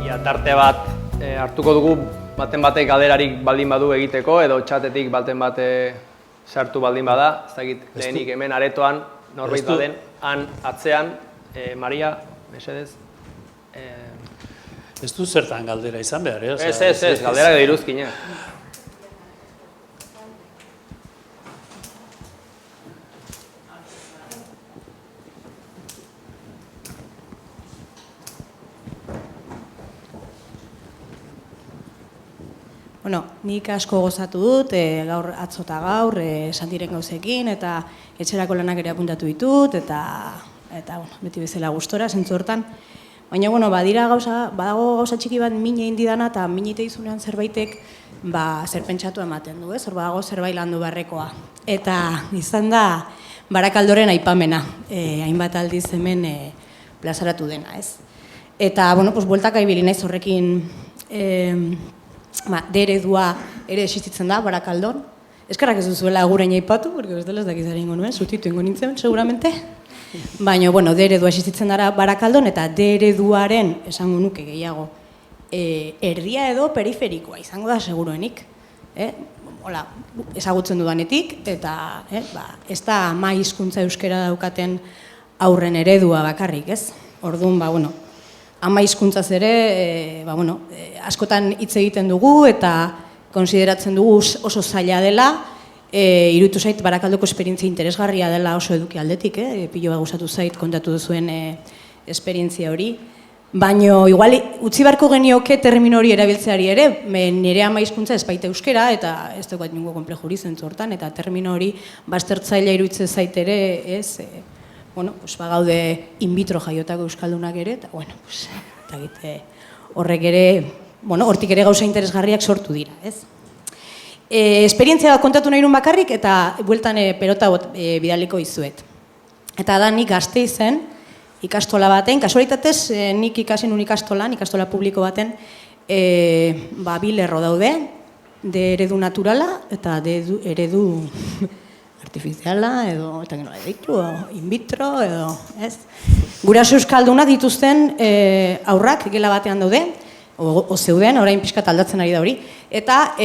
Ia tarte bat hartuko dugu baten batek galderarik baldin badu egiteko edo txatetik baten bate sartu baldin bada, ez dakit lehenik hemen aretoan norbait baden, han atzean, Maria, mesedez. Ez du zertan galdera izan behar, Ez, galdera diruzkina. Bueno, nik asko gozatu dut, gaur atzo eta gaur, esan diren gauzekin, eta etxerako lanak ere apuntatu ditut, eta beti bezala gustora, zentzu hortan. Baina, badago gauza txiki bat min egin didana, eta min egite izunean zerbaitek zer pentsatu ematen du, hor badago zerbait landu beharrekoa. Eta izan da Barakaldoren aipamena, hainbat aldiz hemen plazaratu dena, ez? Eta, bueltaka ibili naiz horrekin D-eredua ere existitzen da, Barakaldon. Eskerrak ez duzuela gurein aipatu, porque bestela ez dakizare ingo nuen, zutitu ingo nintzen, seguramente. Baina, D-eredua existitzen dara Barakaldon, eta D-ereduaren, esango nuke gehiago, erdia edo periferikoa izango da seguruenik. Hola, ezagutzen dudanetik, eta ez da ama hizkuntza euskera daukaten aurren eredua bakarrik, ez? Orduan, ama hizkuntzaz ere, askotan hitz egiten dugu eta konsideratzen dugu oso zaila dela, iruditu zait Barakaldoko esperientzia interesgarria dela oso eduki aldetik, piloa gustatu zait kontatu duzuen esperientzia hori. Baina, igual, utzi beharko genioke termino hori erabiltzeari ere, nire ama hizkuntza ez baita euskera, eta ez dugu ningú konplejuri zentzu hortan, eta termino hori baztertzailea iruditzen zait ere, ez, gaude in vitro jaiotako euskaldunak ere, eta, horrek ere, hortik ere gauza interesgarriak sortu dira, ez? Esperientzia bat kontatu nahi nun bakarrik, eta bueltan pelota bidaliko izuet. Eta da nik Gasteizen, ikastola baten, kasualitatez nik ikasi nun ikastola publiko baten, bi lerro daude, D-eredu naturala eta D-eredu artifiziala edo eta nola ditu, in vitro edo, ez? Guraso euskalduna dituzten aurrak gela batean daude, o zeuden, orain pixkat aldatzen ari da hori, eta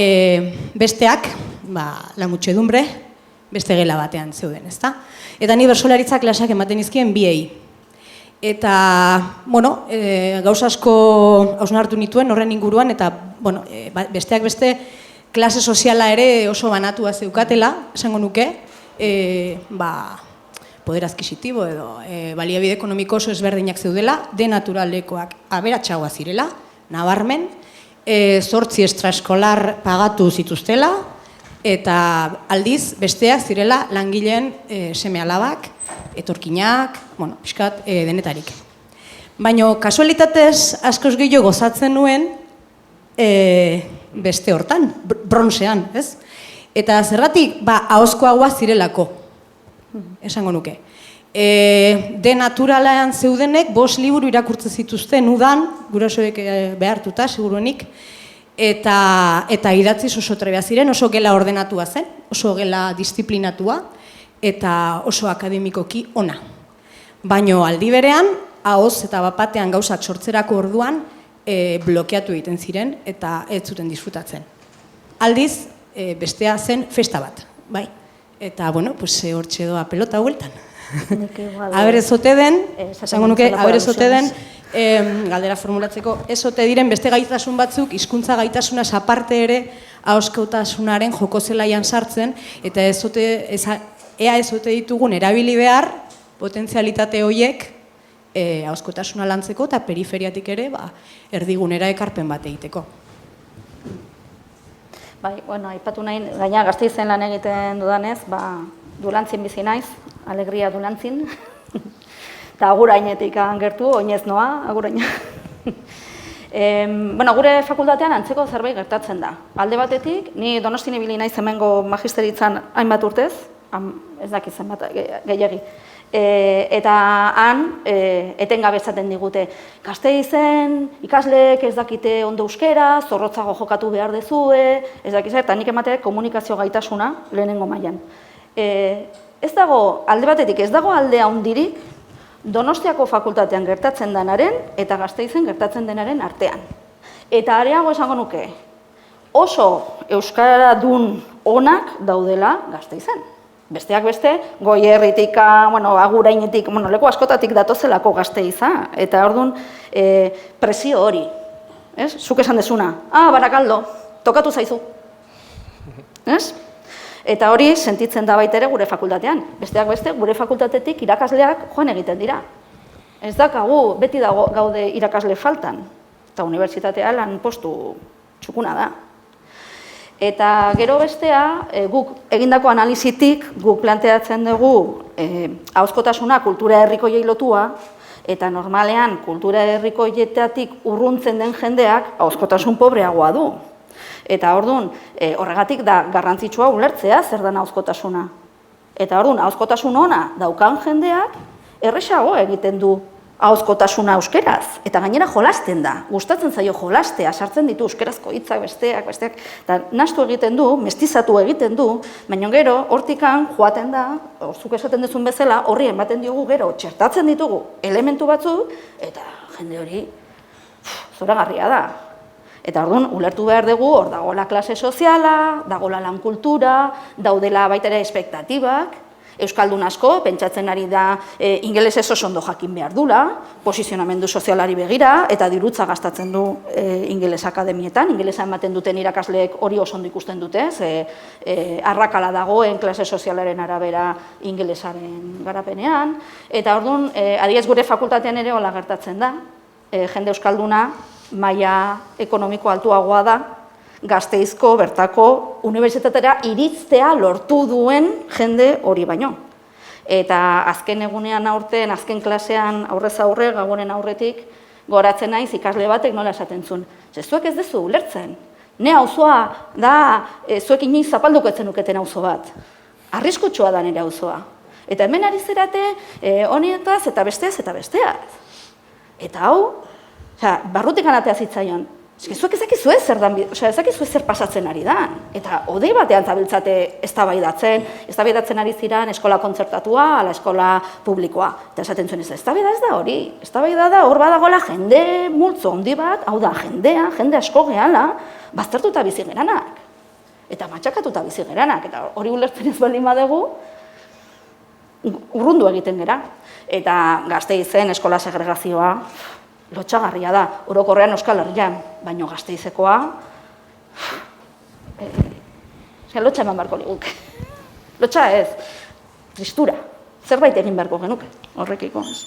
besteak, la mutxedumbre, beste gela batean zeuden, ezta? Eta ni bertsolaritza klaseak ematen izkien biei. Eta, gauza asko hausnartu nituen horren inguruan, eta, besteak beste klase soziala ere oso banatua zeukatela, esango nuke, poder adquisitibo edo baliabide ekonomiko oso ezberdinak zeudela, de naturalekoak aberatsagoa zirela, nabarmen, 8 extraeskolar pagatu zituztela, eta aldiz besteak zirela langileen seme-alabak, etorkinak, pixkat denetarik. Baina kasualitatez askoz gehiago gozatzen nuen beste hortan, bronzean, ez? Eta zergatik, ahozkoagoa zirelako, esango nuke. De naturalean zeudenek 5 liburu irakurtzen zituzten udan, gurasoek behartuta, seguruenik, eta idatziz oso trebea ziren, oso gela ordenatua zen, oso gela disiplinatua, eta oso akademikoki ona. Baina aldi berean, ahoz eta bapatean gauzak sortzerako orduan blokeatu egiten ziren eta ez zuten disfrutatzen. Aldiz, bestea zen festa bat, bai. Eta, hortxe doa pelota hueltan. Aberezote den, esango nuke, aberezote den, galdera formulatzeko, ezote diren beste gaitasun batzuk, hizkuntza gaitasunaz aparte ere, ahozkotasunaren joko zelaian sartzen, eta ea ezote ditugun erabili behar, potentzialitate horiek, ahozkotasuna lantzeko eta periferiatik ere, erdigunera ekarpen bat egiteko. Bai, aipatu nahi, gaina Gasteizen lan egiten dudanez, Dulantzin bizi naiz, alegria Dulantzin, eta agurainetik gertu, oinez noa, aguraina. Gure fakultatean antzeko zerbait gertatzen da. Alde batetik, ni Donostian ibili naiz hemengo magisteritzan hainbat urtez, ez dakit zenbat gehiegi. Eta han, etengabe esaten digute, Gasteizen ikasleek ez dakite ondo euskera, zorrotzago jokatu behar dezue, ez dakit zer, eta nik ematea komunikazio gaitasuna lehenengo mailan. Ez dago, alde batetik, ez dago aldea hundirik, Donostiako fakultatean gertatzen denaren eta Gasteizen gertatzen denaren artean. Eta areago esango nuke, oso euskaradun onak daudela Gasteizen. Besteak beste, Goierritik, Agurainetik, leku askotatik datozelako Gasteiza, eta orduan presio hori. Zuk esan dezuna, Barakaldo, tokatu zaizu. Eta hori sentitzen da baita ere gure fakultatean. Besteak beste, gure fakultatetik irakasleak joan egiten dira. Ez dakagu, beti gaude irakasle faltan. Eta unibertsitatea lan postu txukuna da. Eta gero bestea, guk egindako analizitik, guk planteatzen dugu ahozkotasuna kultura herrikoiei lotua, eta normalean kultura herrikoietatik urruntzen den jendeak ahozkotasun pobreagoa du. Eta orduan, horregatik da garrantzitsua ulertzea zer den ahozkotasuna. Eta orduan, ahozkotasun ona daukan jendeak erresago egiten du ahozkotasuna euskeraz. Eta gainera jolasten da, gustatzen zaio jolastea, sartzen ditu euskerazko hitzak besteak, eta nahastu egiten du, mestizatu egiten du, baina gero, hortikan joaten da, zuk esaten duzun bezala, horri ematen diogu gero, txertatzen ditugu elementu batzu, eta jende hori zoragarria da. Eta orduan, ulertu behar dugu, hor dagoela klase soziala, dagoela lan kultura, daudela baita ere espektatibak, euskaldun asko, pentsatzen ari da ingelesez oso ondo jakin behar dula, posizionamendu sozialari begira, eta dirutza gastatzen du ingeles akademietan, ingelesa ematen duten irakasleek hori oso ondo ikusten dute, arrakala dagoen klase sozialaren arabera ingelesaren garapenean, eta orduan, adibidez gure fakultatean ere hola gertatzen da, jende euskalduna, maila ekonomiko altuagoa da, Gasteizko bertako unibertsitatera iritztea lortu duen jende hori baino. Eta azken egunean aurten, azken klasean aurrez aurre, gabonen aurretik, goratzen naiz ikasle batek nola esaten zuen. Zuek ez dezu ulertzen. Ne auzoa da, zuek inoiz zapalduko etzen uketen auzo bat. Arriskutsua da nire auzoa. Eta hemen ari zerate, honetaz eta besteaz eta besteaz. Eta hau, barrutik anatea zitzaion. Zuek ezakizu zer pasatzen ari da. Eta odei batean zabiltzate eztabaidatzen ari ziren eskola kontzertatua, ala eskola publikoa. Eta esaten zuen eztabaida ez da hori. Eztabaida da hor badagoela jende multzo handi bat, hau da jende asko gehala, baztertuta bizi geranak. Eta matxakatuta bizi geranak. Eta hori ulertzen ez baldin badugu, urrundu egiten gera. Eta Gasteizen eskola segregazioa, lotxagarria da, orokorrean Euskal Herrian, baino Gasteizekoa, lotxa eman beharko liguke. Lotxa ez, tristura, zerbait egin beharko genuke, horrekiko ez.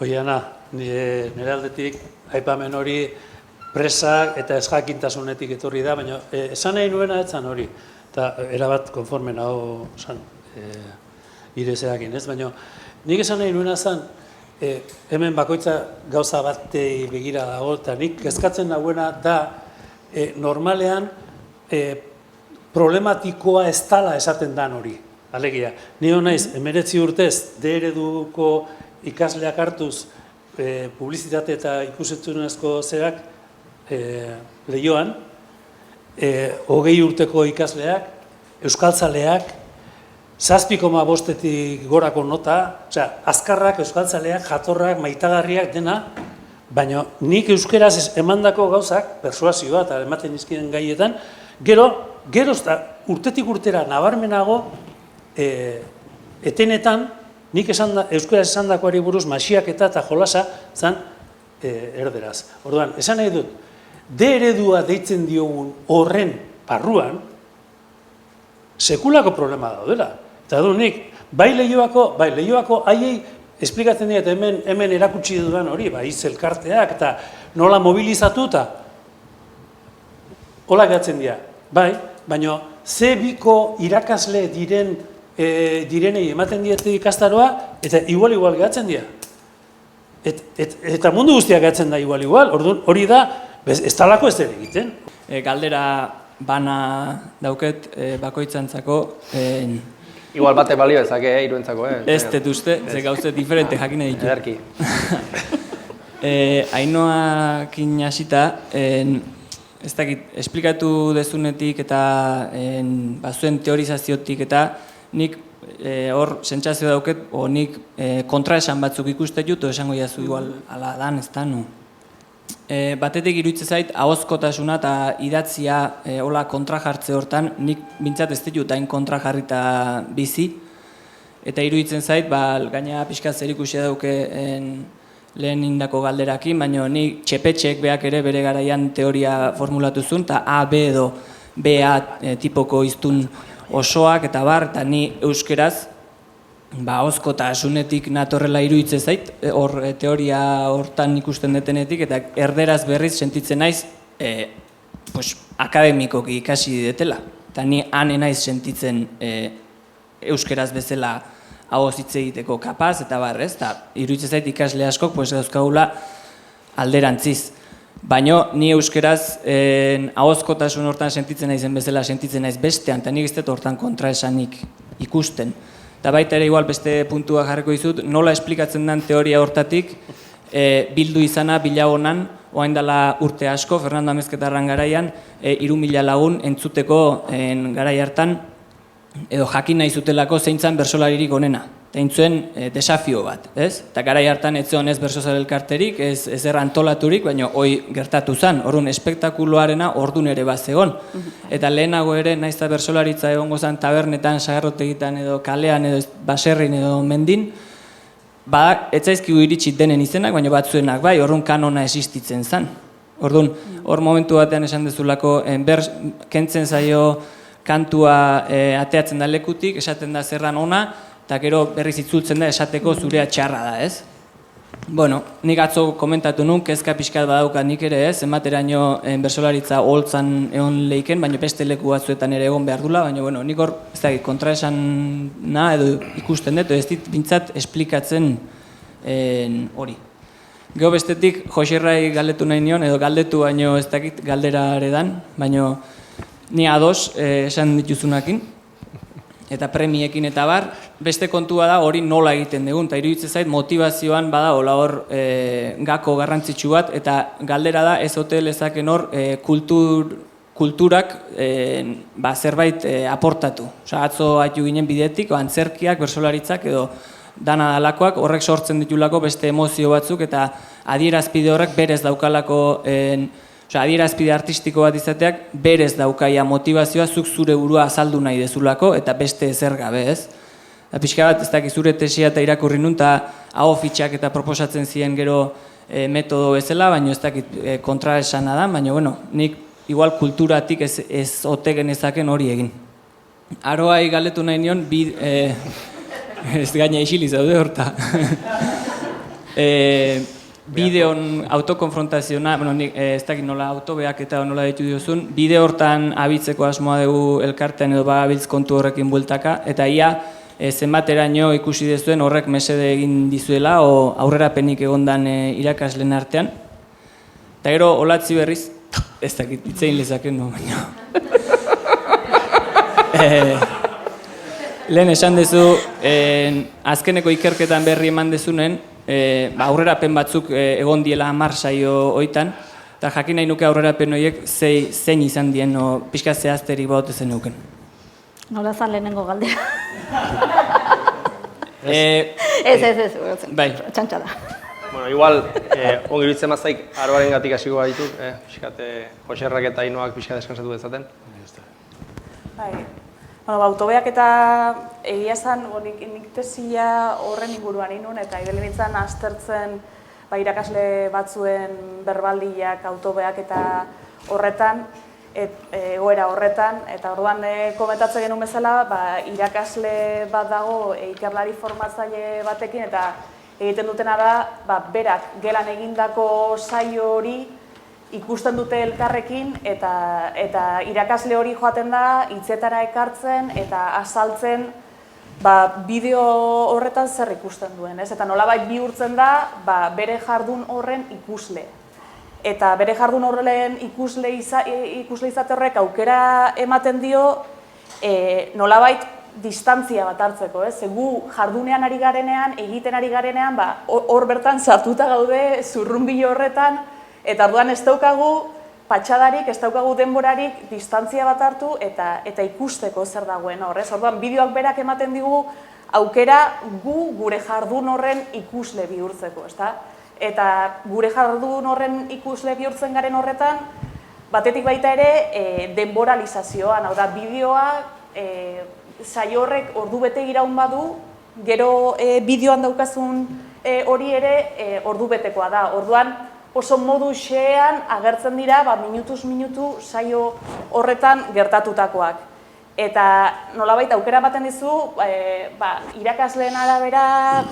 Oiana, nire aldetik, aipamen hori presak eta ezjakintasunetik etorri da, baina esan nahi nuena etzan hori, eta erabat konforme nago irezeakin, ez? Baina nik esan nahi nuena zen, hemen bakoitza gauza batei begira dago, eta nik kezkatzen nagoena da normalean problematikoa ez dala esaten dan hori. Alegia, nio naiz, 19 urtez, D ereduko ikasleak hartuz publizitate eta ikusentzunezko zerak lehioan, 20 urteko ikasleak, euskaltzaleak, 7,5-etik gorako nota, azkarrak, euskaltzaleak, jatorrak, maitagarriak dena, baina nik euskeraz emandako gauzak, persuasioa eta ematen izkien gaietan, gero urtetik urtera nabarmenago, etenetan, nik euskeraz esandakoari buruz masiaketa eta jolasa zan erderaz. Orduan, esan nahi dut, D eredua deitzen diogun horren barruan, sekulako problema daudela. Eta du nik, bai lehioako haiei esplikatzen dira eta hemen erakutsi dudan hori, bai zelkarteak eta nola mobilizatu eta hola gatzen dira. Bai, baina ze biko irakasle direnei ematen diete ikastaroa eta igual gatzen dira. Eta mundu guztiak gatzen da igual, orduan hori da, ez talako ez dira egiten. Galdera bana dauket bakoitzantzako. Igual bate balio ezake, iruentzako, Ez dut uste, ze gauze diferente jakine ditu. Ederki. Ainoakin hasita, ez dakit, esplikatu dezunetik eta bazuen teorizaziotik eta nik hor sentsazio dauket, nik kontraesan batzuk ikuste dut, esango jazu igual ala dan, ez da, no? Batetik iruditzen zait, ahozkotasuna eta idatzia hola kontra jartze hortan, nik bintzat ez ditut hain kontra jarrita bizi, eta iruditzen zait, gaina pixka zerikusia dauke lehen indako galderakin, baina ni Txepetxek beak ere bere garaian teoria formulatu zuen, eta A, B edo BA tipoko hiztun osoak eta bar, eta ni euskeraz ahozkotasunetik natorrela iruditzen zait, hor teoria hortan ikusten detenetik, eta erderaz berriz sentitzen naiz akademikoki ikasi detela. Eta ni han naiz sentitzen euskeraz bezala ahoz hitz egiteko kapaz, eta bar, ez? Eta iruditzen zait ikasle askok dauzkagula alderantziz. Baina ni euskeraz ahozkotasun hortan sentitzen naizen bezala sentitzen naiz bestean, eta nik ez dut hortan kontraesanik ikusten. Eta baita ere igual beste puntua jarriko dizut, nola esplikatzen den teoria hortatik bildu izana bilagonan, oain dela urte asko, Fernando Amezketarran garaian, 3.000 lagun entzuteko garai hartan, edo jakin nahi zutelako zeintzan bersolaririk onena. Eta intzuen desafio bat, ez? Eta garai hartan ez zeon ez bersozal elkarterik, ez antolaturik, baina hoi gertatu zen. Orduan, espektakuloarena ordun ere bat zegon. Eta lehenago ere, naiz eta bersolaritza egongo zen tabernetan, sagarrotegitan edo kalean edo baserrin edo mendin, ez zaizkigu iritsi denen izenak, baina batzuenak bai, orduan kanona existitzen zen. Orduan, hor momentu batean esan dezulako, kentzen zaio kantua ateatzen da lekutik, esaten da zerran ona, eta gero berriz itzultzen da esateko zurea txarra da, ez? Bueno, nik atzo komentatu nun, kezka pixkat badaukat nik ere, ez? Zenbateraino bersolaritza holtzan egon leiken, baina beste leku batzuetan ere egon behar dula, baina bueno, nik hor, ez da, kontraesana edo ikusten dut, ez dit bintzat esplikatzen hori. Gero bestetik, Joserrai galdetu nahi nion, edo galdetu baino ez dakit galdera eredan, baina ni ados esan dituzunakin, eta premiekin eta bar, beste kontua da hori nola egiten dugun, eta iruditzen zait motivazioan bada hola hor gako garrantzitsu bat, eta galdera da ez ote lezaken hor kulturak zerbait aportatu. Atzo haitu ginen bidetik, antzerkiak, bersolaritzak edo dana dalakoak horrek sortzen ditulako beste emozio batzuk, eta adierazpide horrek berez daukalako adierazpide artistiko bat izateak berez daukaia motivazioa zuk zure burua azaldu nahi dezulako eta beste ezer gabe, ez? Pixka bat, ez dakit zure tesia eta irakurri nun, eta aho fitxak eta proposatzen ziren gero metodo bezala, baina ez dakit kontraesana da, baina bueno, nik igual kulturatik ez ote genezaken hori egin. Aroai galdetu nahi nion, ez gaina isili zaude horta. Bideon autokonfrontazioa, ez dakit nola autobeak eta nola ditu diozun, bide hortan abitzeko asmoa dugu elkartean edo bagabiltz kontu horrekin bueltaka, eta ia zenbateraino ikusi dezuen horrek mesede egin dizuela o aurrerapenik egondan irakasleen artean. Eta gero, olatzi berriz, ez dakit, itzein lezaken, no, baina. Lehen esan dezu, azkeneko ikerketan berri eman dezunen, aurrerapen batzuk egon diela 10 saio hoitan, eta jakin nahi nuke aurrerapen horiek zein izan dien, pixka zehazterik baute zen nuken. Nola zan lehenengo galdera? Ez, txantxa da. Bueno, igual, ongi iruditzen mazaik, aroaren gatik hasiko badituk, pixkat, Joserrak eta Ainoak pixkat deskansatu dezaten. Autobeak eta egia esan, nik tesia horren inguruan inun, eta idelen nintzen aztertzen irakasle batzuen berbaldiak autobeak eta horretan, egoera horretan, eta orduan komentatzen genuen bezala, irakasle bat dago ikerlari formatzaile batekin, eta egiten dutena da, berak gelan egindako saio hori ikusten dute elkarrekin, eta irakasle hori joaten da, hitzetara ekartzen eta azaltzen bideo horretan zer ikusten duen, ez? Eta nolabait bihurtzen da, bere jardun horren ikusle. Eta bere jardun horren ikusle izate horrek aukera ematen dio nolabait distantzia bat hartzeko, ez? Gu jardunean ari garenean, egiten ari garenean, hor bertan sartuta gaude zurrunbilo horretan, eta orduan ez daukagu patxadarik, ez daukagu denborarik, distantzia bat hartu eta ikusteko zer dagoen horrez. Orduan, bideoak berak ematen digu aukera gure jardun horren ikusle bihurtzeko, ezta? Eta gure jardun horren ikusle bihurtzen garen horretan, batetik baita ere denboralizazioan, hau da, bideoa saio horrek ordu bete iraun badu, gero bideoan daukazun hori ere ordu betekoa da. Orduan, oso modu xean agertzen dira minutuz minutu saio horretan gertatutakoak. Eta nolabait aukera ematen dizu, irakasleen arabera,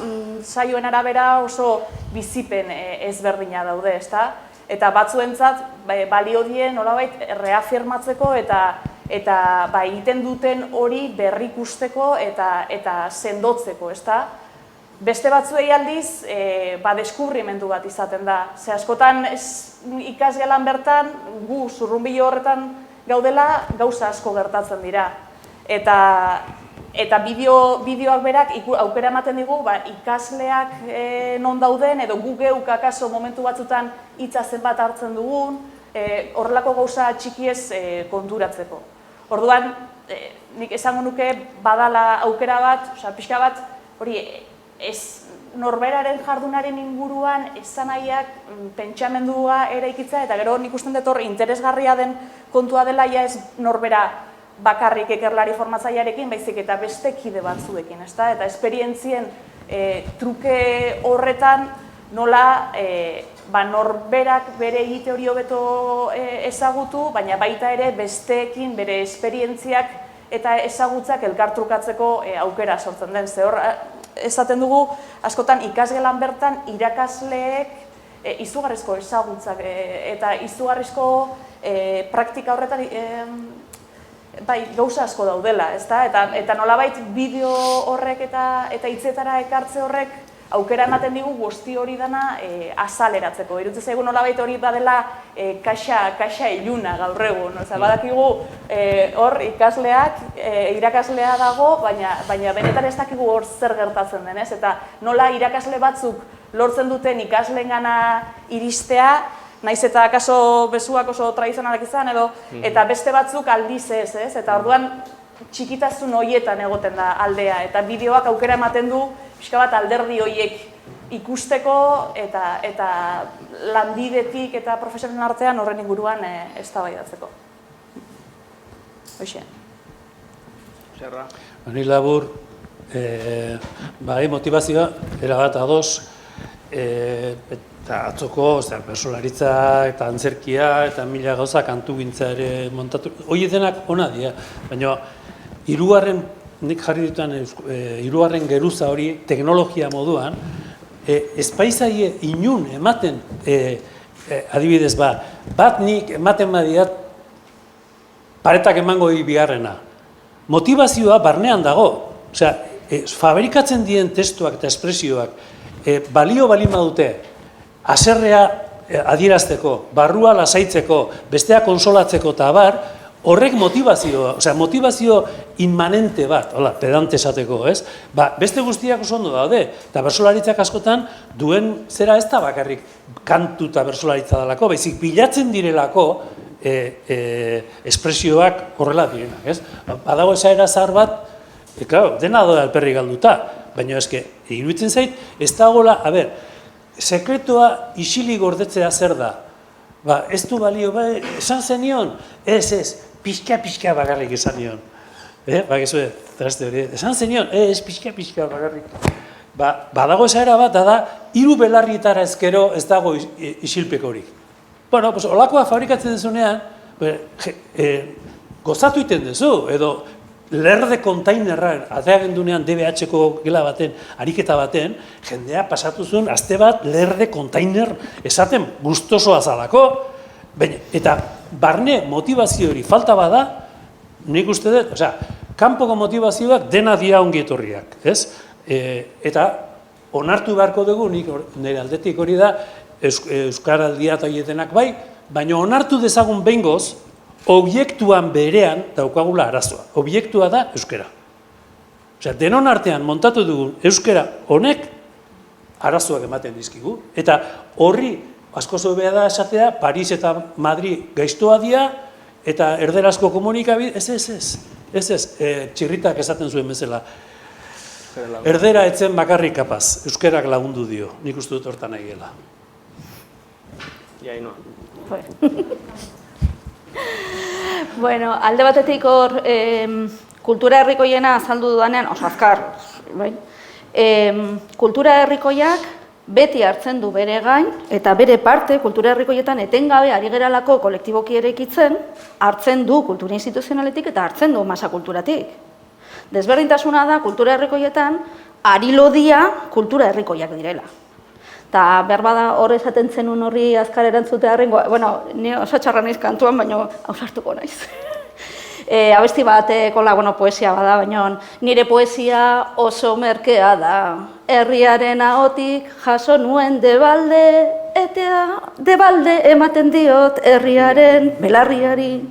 saioen arabera oso bizipen ezberdina daude, ezta? Eta batzuentzat balio die nolabait reafirmatzeko eta egiten duten hori berrikusteko eta sendotzeko, ezta? Beste batzuei aldiz, deskubrimendu bat izaten da. Ze askotan ikasgelan bertan, gu zurrunbilo horretan gaudela, gauza asko gertatzen dira. Eta bideoak berak aukera ematen digu, ikasleak non dauden, edo gu geuk akaso momentu batzutan hitza zenbat hartzen dugun, horrelako gauza txikiez konturatzeko. Orduan, nik esango nuke badala aukera bat, pixka bat, hori, ez norberaren jardunaren inguruan esanahiak pentsamendua eraikitza, eta gero nik usten dut hor interesgarria den kontua dela ja ez norbera bakarrik ikerlari formatzailearekin, baizik eta beste kide batzuekin, ezta? Eta esperientzien truke horretan nola norberak bere egite hori hobeto ezagutu, baina baita ere besteekin bere esperientziak eta ezagutzak elkartrukatzeko aukera sortzen den. Ze hor, esaten dugu, askotan ikasgelan bertan irakasleek izugarrizko ezagutzak eta izugarrizko praktika horretan gauza asko daudela, ezta? Eta nolabait bideo horrek eta hitzetara ekartze horrek aukera ematen digu guzti hori dana azaleratzeko. Iruditzen zaigu nolabait hori badela kaxa iluna gaur egun. Badakigu hor ikasleak, irakaslea dago, baina benetan ez dakigu hor zer gertatzen denez. Eta nola irakasle batzuk lortzen duten ikasleengana iristea, naiz eta akaso bezuak oso tradizionalak izan, eta beste batzuk aldiz ez, eta orduan txikitasun horietan egoten da aldea, eta bideoak aukera ematen du pixka bat alderdi horiek ikusteko eta lanbidetik eta profesionalen artean horren inguruan eztabaidatzeko. Hoxe. Zerra. Ni labur, motivazioa, erabat ados, eta atzoko, bertsolaritza eta antzerkia eta mila gauza kantugintza ere montatu. Hoi denak ona dira, baina nik jarri dituan hirugarren geruza hori teknologia moduan, espaizaie inun ematen, adibidez bat nik ematen badiat paretak emango bigarrena. Motivazioa barnean dago, fabrikatzen dien testuak eta espresioak balio balima dute, haserrea adierazteko, barrua lasaitzeko, bestea konsolatzeko eta abar, horrek motivazio inmanente bat, pedante esateko, ez? Beste guztiak oso ondo daude, eta bertsolaritzak askotan duen zera ez da bakarrik kantu eta bertsolaritza dalako, baizik bilatzen direlako espresioak horrela direnak, ez? Badago esaera zahar bat, dena doa alperri galduta, baina eske, iruditzen zait, ez dagoela, sekretoa isilik gordetzea zer da? Ez du balio, esan zenion? Ez, pixka bakarrik esan nion. Esan zenion? Ez, pixka bakarrik. Badago esaera bat, da, 3 belarrietara ezkero ez dago isilpekorik. Bueno, olakoa fabrikatzen dezunean, gozatu iten dezu, edo lerde kontainerra ateagen dunean DBH-ko gela baten, ariketa baten, jendea pasatu zuen aste bat lerde kontainer esaten gustosoa zalako, eta barne motivazio hori falta bada, nik uste dut, kanpoko motivazioak dena dia ongi etorriak, ez? Eta onartu beharko dugu, nire aldetik hori da, Euskaraldia eta hietenak bai, baina onartu dezagun behingoz, obiektuan berean daukagula arazoa. Obiektua da euskera. Denon artean montatu dugun euskera honek arazoak ematen dizkigu, eta horri asko hobea da esatea, Paris eta Madrid gaiztoa dira, eta erderazko komunikabide, ez, txirritak esaten zuen bezala. Erdera etzen bakarrik kapaz, euskerak lagundu dio, nik uste dut hortan nahiela. Ja, inoa. Bueno, alde batetik hor, kultura herrikoiena azaldu dudanean, oso azkar, bai? Kultura herrikoiak beti hartzen du bere gain, eta bere parte, kultura herrikoietan etengabe ari geralako kolektiboki eraikitzen, hartzen du kultura instituzionaletik eta hartzen du masa kulturatik. Desberdintasuna da, kultura herrikoietan, ari lodia kultura herrikoiak direla. Eta berba da hor esaten zenun horri azkar erantzutea arrengo, bueno, ni oso txarra naiz kantuan, baina ausartuko naiz. Abesti batekola, poesia bada, baina nire poesia oso merkea da. Herriaren ahotik jaso nuen debalde, eta debalde ematen diot herriaren belarriari.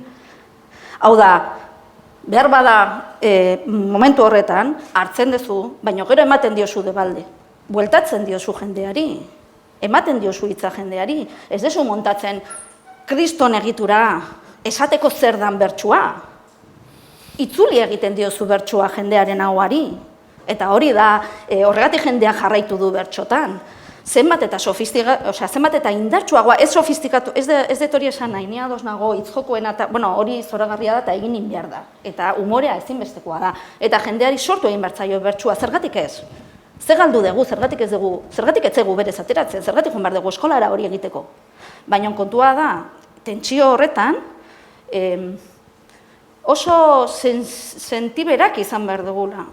Hau da, behar bada momentu horretan hartzen duzu, baina gero ematen diozu debalde. Bueltatzen diozu jendeari, ematen diozu hitza jendeari. Ez dezu montatzen kriston egitura, esateko zer dan bertsua. Itzuli egiten diozu bertsua jendearen ahoari. Eta hori da, horregatik jendea jarraitu du bertsotan. Zenbat eta indartsuagoa, ez sofistikatu, ez dut hori esan nahi, ni ados nago, hitzjokoena, hori zoragarria da eta egin behar da. Eta umorea ezinbestekoa da. Eta jendeari sortu egin bertzaio bertsua, zergatik ez? Zer galdu dugu, zergatik ez dugu, zergatik ez dugu berez ateratzen, zergatik joan behar dugu eskolara hori egiteko. Baina kontua da, tentsio horretan, oso sentiberak izan behar dugula.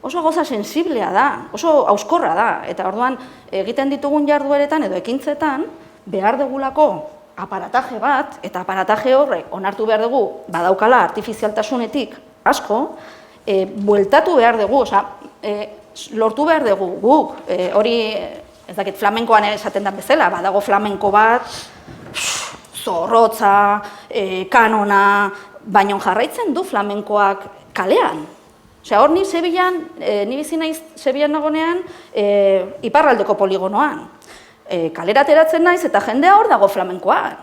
Oso gauza sensiblea da, oso auskorra da, eta orduan egiten ditugun jardueretan edo ekintzetan behar dugulako aparataje bat, eta aparataje horrek onartu behar dugu badaukala artifizialtasunetik asko, bueltatu behar dugu, lortu behar dugu guk, hori ez dakit flamenkoan esaten den bezala, badago flamenko bat, zorrotza, kanona, baina jarraitzen du flamenkoak kalean. Hor ni Sevillan, ni bizi naiz Sevillan nagonean, iparraldeko poligonoan. Kalera ateratzen naiz eta jendea hor dago flamenkoan.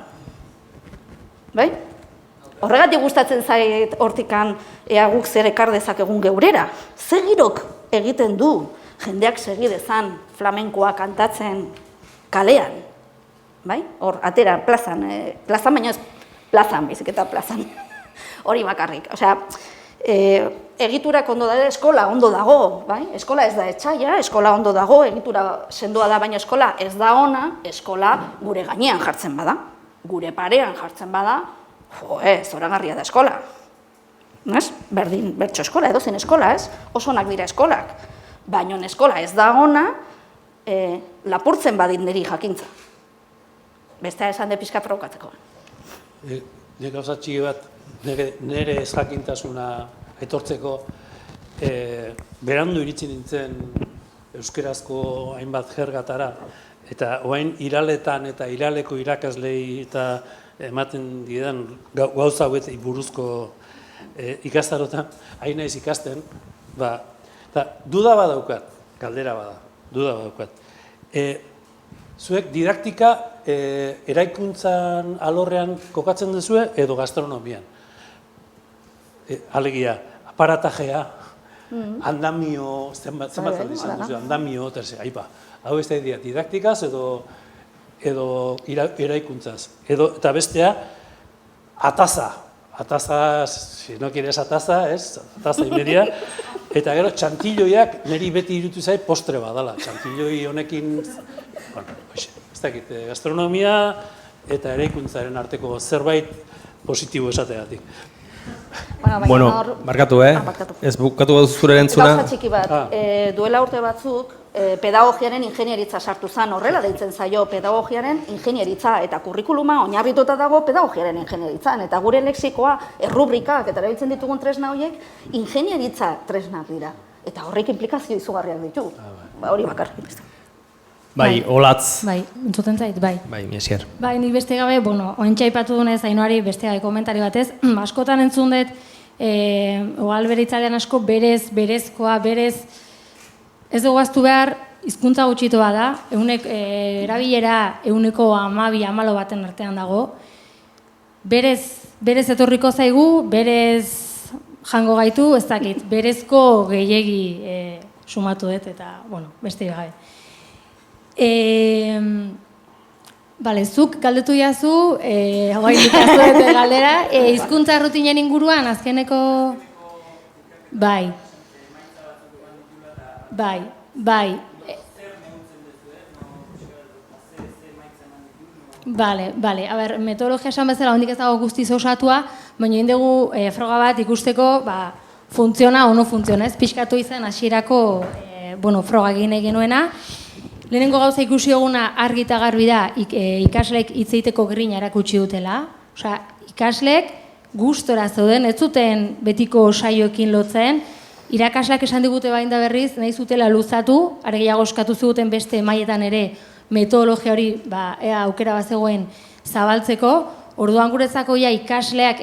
Bai? Horregatik gustatzen zait hortikan ea guk zer ekar dezakegun geurera. Ze girok egiten du jendeak segi dezan flamenkoa kantatzen kalean. Bai? Hor, atera, plazan baina ez plazan, baizik eta plazan. Hori bakarrik. Egiturak ondo da, eskola ondo dago, bai? Eskola ez da etxaia, eskola ondo dago, egitura sendoa da, baina eskola ez da ona, eskola gure gainean jartzen bada, gure parean jartzen bada, zoragarria da eskola. Berdin, bertso eskola, edozein eskola, ez? Oso onak dira eskolak, baina eskola ez da ona, lapurtzen badin niri jakintza. Bestea esan de pixka provokatzeko. Nik gauza txiki bat, nire ez jakintasuna etortzeko, berandu iritsi nintzen euskerazko hainbat jergatara, eta orain iraletan eta iraleko irakaslei eta ematen didan gauza hauetei buruzko ikastarotan, hain naiz ikasten, eta duda badaukat, galdera bada, duda badaukat. Zuek didaktika eraikuntzan alorrean kokatzen duzue edo gastronomian? Alegia, aparatajea, andamio, zenbat aldi izan duzu, andamio, aipa. Hau ez da didaktikaz edo eraikuntzaz. Eta bestea, ataza. Ataza, si no quieres ataza, ez? Ataza imedia. Eta gero, txantilloiak niri beti irutu zait postre badala. Txantilloi honekin, ez dakit, gastronomia eta eraikuntzaren arteko zerbait positibo esategatik. Bueno, markatu, ez bukatu gauzu zure erantzuna. Gauza txiki bat, duela urte batzuk, pedagogiaren ingenieritza sartu zen, horrela deitzen zaio pedagogiaren ingenieritza, eta kurrikuluma oinarrituta dago pedagogiaren ingenieritzan, eta gure lexikoa, errubrikak eta erabiltzen ditugun tresna horiek, ingenieritza tresnak dira. Eta horrek implikazio izugarriak ditu. Hori bakarrik. Bai, olatz. Bai, entzuten zait, bai. Bai, miesier. Bai, nik beste gabe, ointxa aipatu dunez, Ainoari beste gabe komentari batez, askotan entzun dut, ogal beritzaren asko berezkoa, ez dugu aztu behar, hizkuntza gutxitoa da, erabilera 12-14 baten artean dago. Berez etorriko zaigu, berez jango gaitu, ez dakit, berezko gehiegi sumatu dut eta, bueno, beste gabe. Bale, zuk galdetu jazu, hau indikazu dut galdera, hizkuntza rutinen inguruan, azkeneko... Bai. Bale, a ber, metodologia esan bezala hondik ez dago guztiz osatua, baina egin dugu froga bat ikusteko, funtziona o no funtziona, ez? Pixkatu izan hasierako froga egin genuena. Lehenengo gauza ikusi eguna argi eta garbi da ikasleek hitz egiteko grina erakutsi dutela. Osea, ikasleek gustora zeuden, ez zuten betiko saioekin lotzen, irakasleak esan digute bain da berriz, nahi zutela luzatu, argiago eskatu zuten beste mailetan ere metodologia hori aukera bazegoen zabaltzeko. Orduan guretzako ikasleak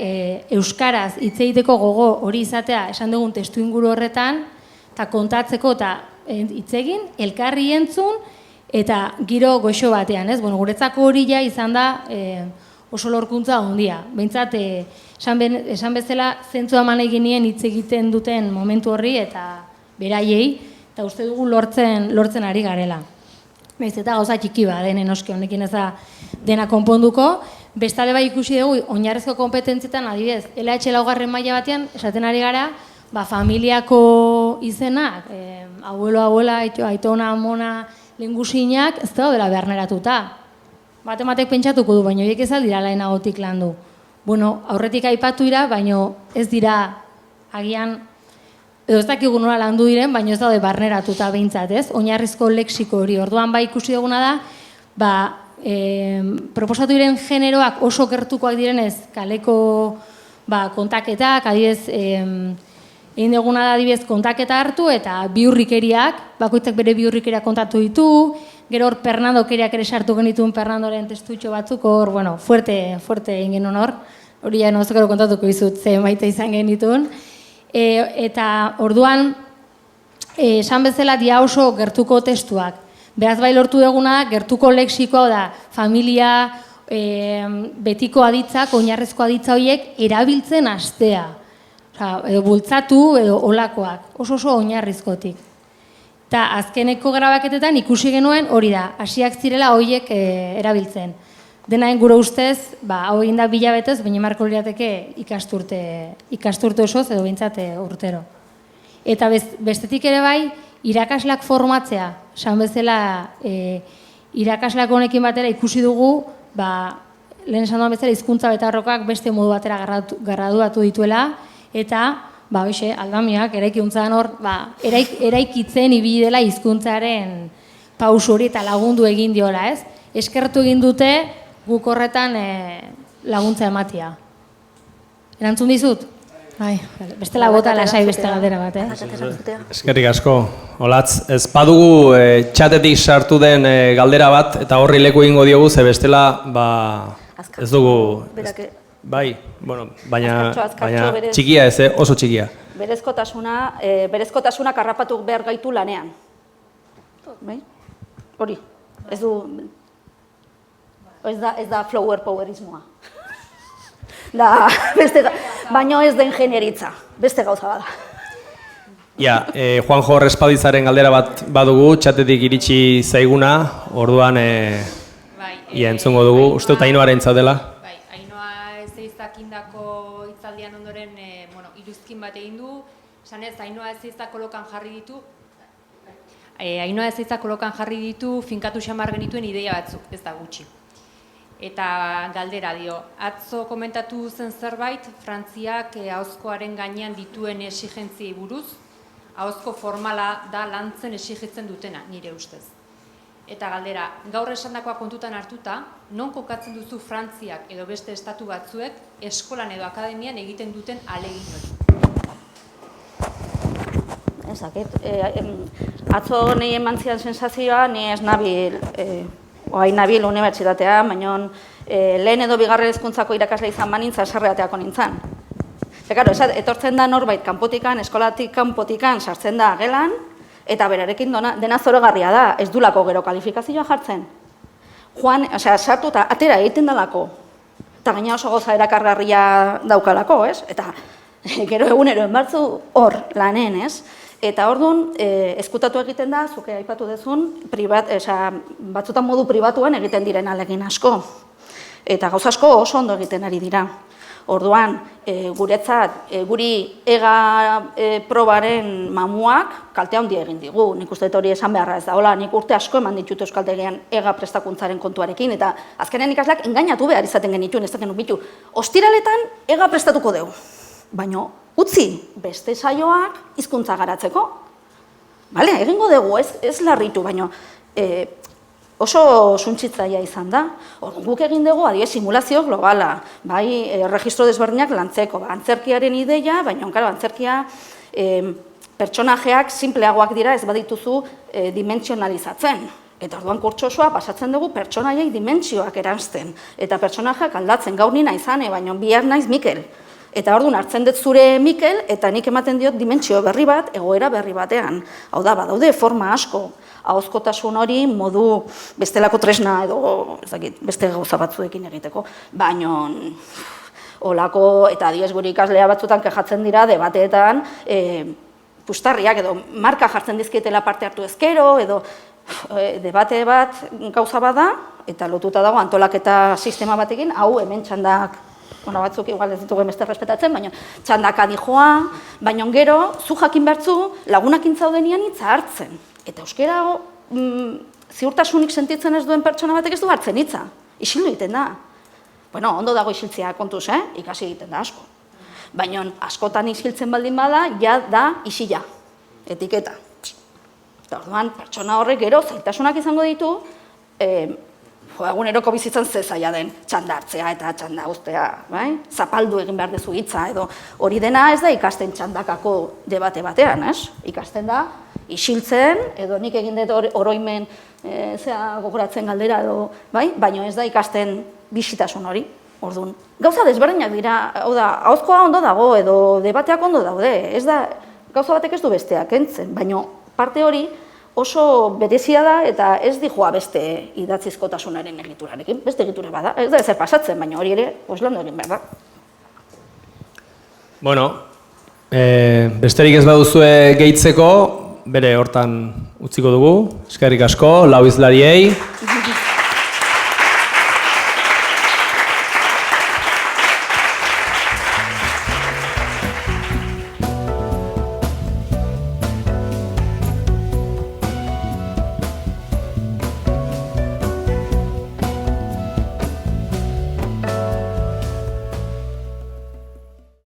euskaraz hitz egiteko gogo hori izatea esan dugun testu inguru horretan, eta kontatzeko eta hitz egin, elkarri entzun, eta giro goxo batean, ez? Guretzako hori izan da oso lorkuntza handia. Behintzat, esan bezala, zentzua eman egin nien hitz egiten duten momentu horri eta beraiei, eta uste dugu lortzen ari garela. Behiz eta gauza txiki denen oski honekin ez da dena konponduko. Bestale bai ikusi dugu, oinarrezko kompetentzietan adibidez, LH laugarren maila batean, esaten ari gara, familiako izenak, abuelo, aitona, amona, lengusinak, ez da dela beharneratuta. Matematek pentsatuko du, baina horiek ez aldira lehenagotik landu. Aurretik aipatu dira, baina ez dira agian, edo ez dakigu nola landu diren, baina ez daude barneratuta behintzat, ez? Oinarrizko lexiko hori. Orduan bai ikusi duguna da, proposatu diren generoak oso gertukoak direnez, kaleko kontaketak, adibidez, egin duguna da adibidez kontaketa hartu eta bihurrikeriak, bakoitzak bere bihurrikeriak kontatu ditu, gero hor Fernandokeriak ere sartu genituen Fernandoren testutxo batzuk, hor, fuerte egin genuen hor, hori ja nozokero kontatuko izut ze maite izan genituen. Eta orduan, esan bezala dia oso gertuko testuak. Beraz bai lortu duguna, gertuko lexikoa da, familia, betiko aditzak, oinarrezko aditza horiek erabiltzen hastea. Edo bultzatu, edo olakoak, oso oinarrizkotik. Eta azkeneko grabaketetan ikusi genuen hori da, hasiak zirela horiek erabiltzen. Denaen gure ustez, hau egin da bilabetez, baina marko lirateke ikasturte osoz edo behintzat urtero. Eta bestetik ere bai, irakaslak formatzea, esan bezala irakaslak honekin batera ikusi dugu, lehen esan duan bezala hizkuntza betarrokak beste modu batera graduatu dituela, eta aldamiak eraikuntzan hor, eraikitzen ibili dela hizkuntzaren pausu hori eta lagundu egin diola, ez? Eskertu egin dute guk horretan laguntza ematia. Erantzun dizut? Bai, bestela bota lasai beste galdera bat, Eskerrik asko. Olatz, ez badugu txatetik sartu den galdera bat, eta horri leku egingo diogu, ze bestela, ez dugu... Bai, baina txikia ez, oso txikia. Berezkotasuna karrapatu behar gaitu lanean. Hori, ez du... Ez da flower powerismoa. Baina ez den generitza, beste gauza bada. Juanjo Respaldizaren galdera bat badugu, txatetik iritsi zaiguna, orduan entzungo dugu, uste dut Ainoaren zaudela. Indako hitzaldian ondoren iruzkin bat egin du, esanez Ainoa Ezeiza kolokan jarri ditu finkatu xamar genituen ideia batzuk, ez da gutxi. Eta galdera dio, atzo komentatu zen zerbait, Frantziak ahozkoaren gainean dituen exigentzia buruz, ahozko formala da lantzen exigitzen dutena, nire ustez. Eta galdera, gaur esandakoa kontutan hartuta, non kokatzen duzu Frantziak edo beste estatu batzuek eskolan edo akademian egiten duten ahalegin hori? Atzo nahi eman zidan sensazioa, ni ez nabil unibertsitatea, baina lehen edo bigarren hezkuntzako irakasle izan banintza eserreateako nintzen. Etortzen da norbait kanpotikan, eskolatik kanpotikan sartzen da gelan, Eta berarekin dena zoragarria da, ez dulako gero kalifikazioa jartzen. Sartu eta atera egiten dalako. Eta gaina oso goza erakargarria daukalako, ez? Eta gero egunero enbartzu hor lanen, ez? Eta orduan, ezkutatu egiten da, zuke aipatu dezun, batzutan modu pribatuan egiten diren alegin asko. Eta gauza asko oso ondo egiten ari dira. Orduan, guretzat, guri ega probaren mamuak kaltea handia egin digu. Nik uste hori esan beharra ez da. Hola, nik urte asko eman ditut euskaltegian ega prestakuntzaren kontuarekin, eta azkenean ikasleak engainatu behar izaten genituen, ez da genuen bitu. Ostiraletan ega prestatuko dugu. Baina, utzi, beste saioak hizkuntza garatzeko. Bale, egingo dugu, ez larritu, baina oso suntsitzaia izan da. Guk egin dugu, adibidez, simulazio globala, bai, registro desberdinak lantzeko, antzerkiaren ideia, baina, antzerkia pertsonajeak simpleagoak dira ez badituzu dimentsionalizatzen. Eta orduan kurtso osoa pasatzen dugu pertsonaiei dimentsioak eranzten. Eta pertsonajeak aldatzen, gaur nina izane, baina bihar naiz Mikel. Eta orduan hartzen dut zure Mikel, eta nik ematen diot dimentsio berri bat, egoera berri batean. Hau da, badaude forma asko. Ahozkotasun hori modu bestelako tresna edo beste gauza batzuekin egiteko. Baina, olako, eta adibidez gure ikaslea batzutan kejatzen dira, debateetan, pustarriak edo marka jartzen dizkietela parte hartu ezkero, edo debate bat gauza bada, eta lotuta dago antolaketa sistema batekin, hau hemen txandak, batzuk igual ez ditugu beste respetatzen, baina txandak adijoa, baina gero, zu jakin bertzu lagunakin zaudenian hitza hartzen. Eta euskera ziurtasunik sentitzen ez duen pertsona batek ez du hartzen hitza. Isildu egiten da. Bueno, ondo dago isiltzea kontuz, ikasi egiten da asko. Baina askotan isiltzen baldin bada, ja da isila, etiketa. Eta orduan, pertsona horrek gero zailtasunak izango ditu, eguneroko bizitzan ze zaila den txanda hartzea eta txanda uztea, zapaldu egin behar dezu hitza, edo hori dena ez da ikasten txandakako debate batean, ikasten da, isiltzen, edo nik egin dut oroimen gogoratzen galdera, baina ez da ikasten bisitasun hori. Orduan, gauza desberdinak dira, hau da, ahozkoa ondo dago, edo debateak ondo daude, ez da, gauza batek ez du besteak entzen, baina parte hori oso berezia da eta ez dijoa beste idatzizkotasunaren egiturarekin, beste egitura bada, ez da ezer pasatzen, baina hori ere, landu egin behar da. Bueno, besterik ez baduzue gehitzeko, bere hortan utziko dugu, eskerrik asko, lau izlariei.